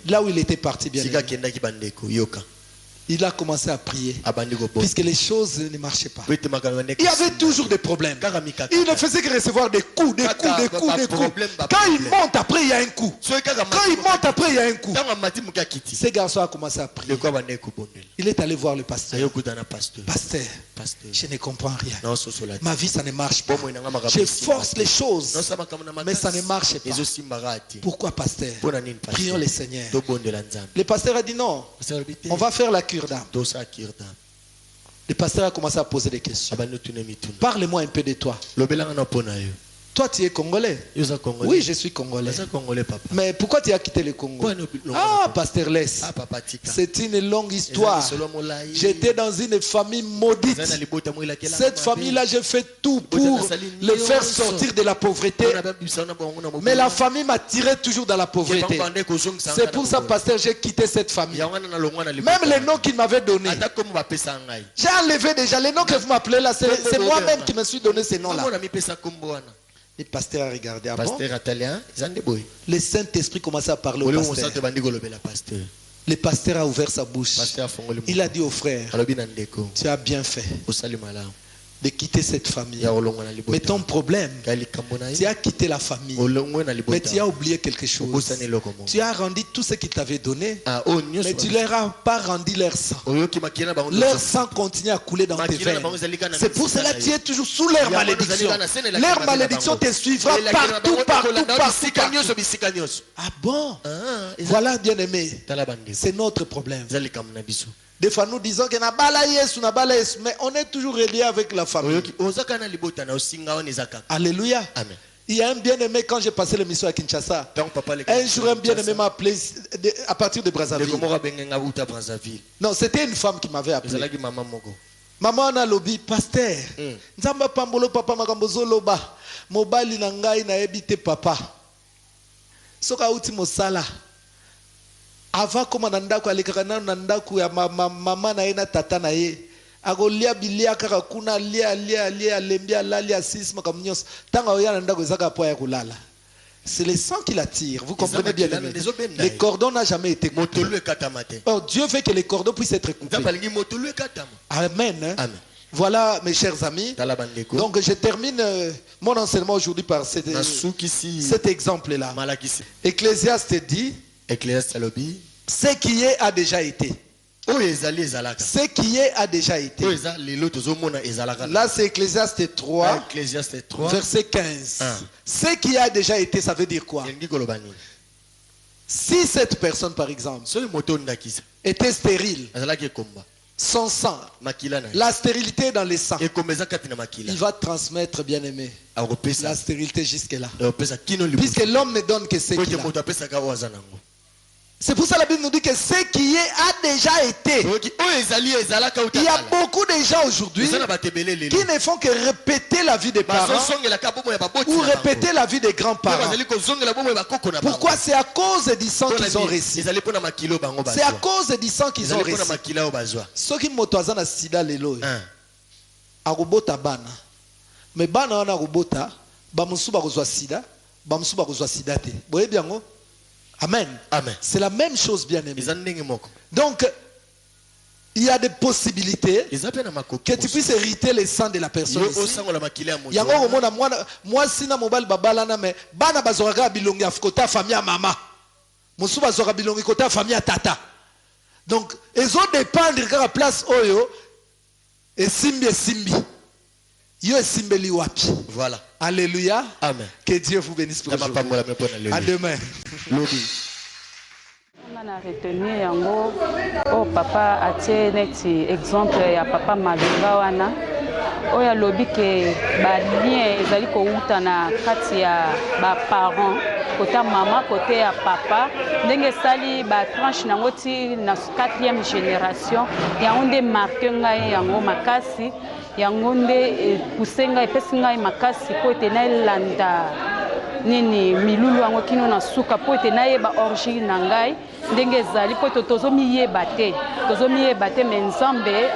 Là où il était parti, bien aimé, il a commencé à prier. Puisque les choses ne marchaient pas. Il y avait toujours des problèmes. Il ne faisait que recevoir des coups, des coups, des coups, des coups. Quand il monte, après il y a un coup. Quand il monte, après il y a un coup. Ce garçon a commencé à prier. Il est allé voir le pasteur. Pasteur, je ne comprends rien. Ma vie, ça ne marche pas. Je force les choses, mais ça ne marche pas. Pourquoi, pasteur? Prions le Seigneur. Le pasteur a dit non. On va faire la cure d'âme. Le pasteur a commencé à poser des questions. Parle-moi un peu de toi. Toi, tu es congolais? Oui, je suis congolais. Mais pourquoi tu as quitté le Congo? Ah, pasteur, laisse. C'est une longue histoire. J'étais dans une famille maudite. Cette famille-là, j'ai fait tout pour les faire sortir de la pauvreté. Mais la famille m'a tiré toujours dans la pauvreté. C'est pour ça, pasteur, j'ai quitté cette famille. Même les noms qu'il m'avait donnés, j'ai enlevé déjà. Les noms que vous m'appelez là, c'est moi-même qui me suis donné ces noms-là. Le pasteur a regardé. Le Saint-Esprit commençait à parler au pasteur. Le pasteur a ouvert sa bouche. Il a dit au frère, tu as bien fait de quitter cette famille. Mais ton problème, tu as quitté la famille, mais tu as oublié quelque chose. Tu as rendu tout ce qu'il t'avait donné, mais tu ne leur as pas rendu leur sang. Leur sang continue à couler dans tes veines. C'est pour cela que tu es toujours sous leur malédiction. Leur malédiction te suivra partout, partout, partout. Ah bon? Voilà, bien aimé, c'est notre problème. Des fois nous disons que mais on est toujours relié avec la famille. Alléluia. Amen. Il y a un bien-aimé, quand j'ai passé l'émission à Kinshasa, un jour un bien-aimé m'a appelé à partir de Brazzaville. Non, c'était une femme qui m'avait appelé. Maman a lobby, pasteur, nzamba pambolo papa makambozo loba, mobali na ngai na ebite papa. Soka uti mosala. Avant comme ndako alikaka na ndako ya mama na ye na tata na ye akolia bilia kaka kuna lia lembia lalia sisma comme nyos tanga oya na ndako ezaka po ya kulala. C'est le sang qui l'attire, vous comprenez bien. Les cordons n'ont jamais été coupés. Oh, Dieu veut que les cordons puissent être coupés. Amen. Amen. Voilà mes chers amis. Donc je termine mon enseignement aujourd'hui par cet exemple-là. Ecclésiaste dit, ce qui est a déjà été. Ce qui est a déjà été. Là, c'est Ecclésiaste 3, verset 15. Ce qui a déjà été, ça veut dire quoi? Si cette personne, par exemple, était stérile, son sang, la stérilité dans les sangs, il va transmettre, bien aimé, la stérilité jusque-là. Puisque l'homme ne donne que ce qu'il a. C'est pour ça que la Bible nous dit que ce qui est a déjà été. Il y a beaucoup de gens aujourd'hui qui ne font que répéter la vie des parents ou répéter la vie des grands-parents. Pourquoi? C'est à cause du sang qu'ils ont reçu. C'est à cause du sang qu'ils ont reçu. Ceux qui m'ont na sida lelo. Arubota bana. Mais bana wana arubota, ba musuba kozwa sida, ba musuba kozwa sida te. Boye bien ngo? Amen. Amen. C'est la même chose, bien aimé. Donc, il y a des possibilités que tu puisses hériter le sang de la personne ici. Moi, si na mobile babalana me bana bazoraga bilongi afkota famille à mama. Musu bazora bilongi kota famille à tata. Donc, ils ont dépendre de la place oyo et simbi. Yo simbeli wapi. Voilà. Alléluia. Amen. Que Dieu vous bénisse pour aujourd'hui. À demain. On a retenu yango o papa atie neti exemple ya papa Mabenga wana oya lobi ke ba lien ezali ko uta na kati ya ba parents kota mama côté ya papa ndenge sali ba tranche nango ti na 4e génération ya onde marqué ngai yango makasi yango nde kusenga epesi ngai makasi po ete naelanda nini milulu yango kino na suka po ete nayeba origine na ngai ndenge ezali po ete tozomiyeba te me nzambe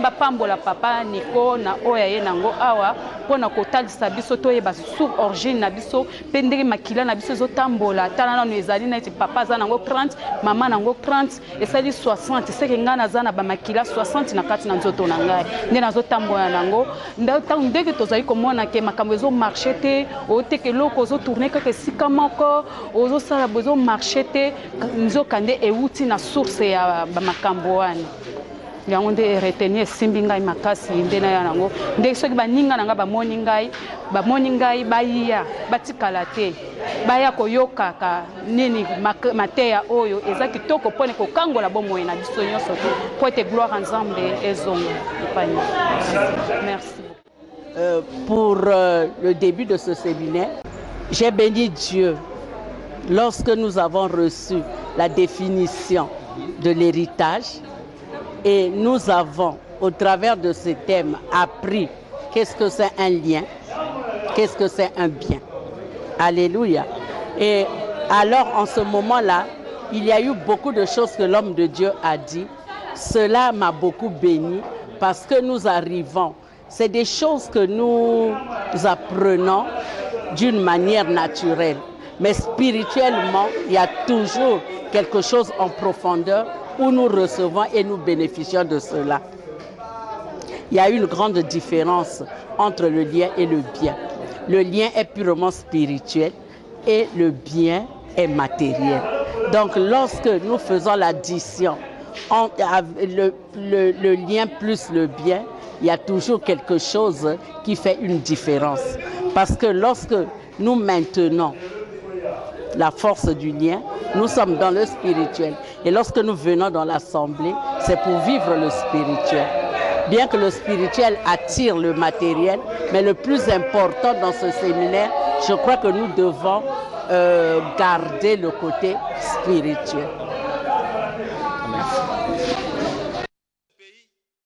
apambola papa Niko na oya ye nango awa mpona kotalisa biso toyeba sur origine na biso mpe ndenge makila na biso ezotambola tala nano ezali neti papa aza nango 30 mama nango 30 esali 60 seke ngai naza na bamakila 60 na kati na nzoto na ngai nde nazotambola nango ntango ndenge tozali komona ke makambo ezomarche te oteke eloko ozotourne kaka esika moko ozosala bozomarche te nzokande euti na source ya bamakambo wana yango nde retenir simbi ngai makasi nde na yango nde soki baninga nanga bamoni ngai baya batikala te baya koyoka ka nini mateya oyo eza kitoko pone kokangola bomoi na biso nyonso po ete gloire à Nzambe ezonga epani. Merci. Pour le début de ce séminaire, j'ai béni Dieu lorsque nous avons reçu la définition de l'héritage. Et nous avons, au travers de ce thème, appris qu'est-ce que c'est un lien, qu'est-ce que c'est un bien. Alléluia. Et alors, en ce moment-là, il y a eu beaucoup de choses que l'homme de Dieu a dit. Cela m'a beaucoup béni parce que nous arrivons. C'est des choses que nous apprenons d'une manière naturelle. Mais spirituellement, il y a toujours quelque chose en profondeur où nous recevons et nous bénéficions de cela. Il y a une grande différence entre le lien et le bien. Le lien est purement spirituel et le bien est matériel. Donc lorsque nous faisons l'addition entre le lien plus le bien, il y a toujours quelque chose qui fait une différence. Parce que lorsque nous maintenons la force du lien, nous sommes dans le spirituel. Et lorsque nous venons dans l'assemblée, c'est pour vivre le spirituel. Bien que le spirituel attire le matériel, mais le plus important dans ce séminaire, je crois que nous devons garder le côté spirituel.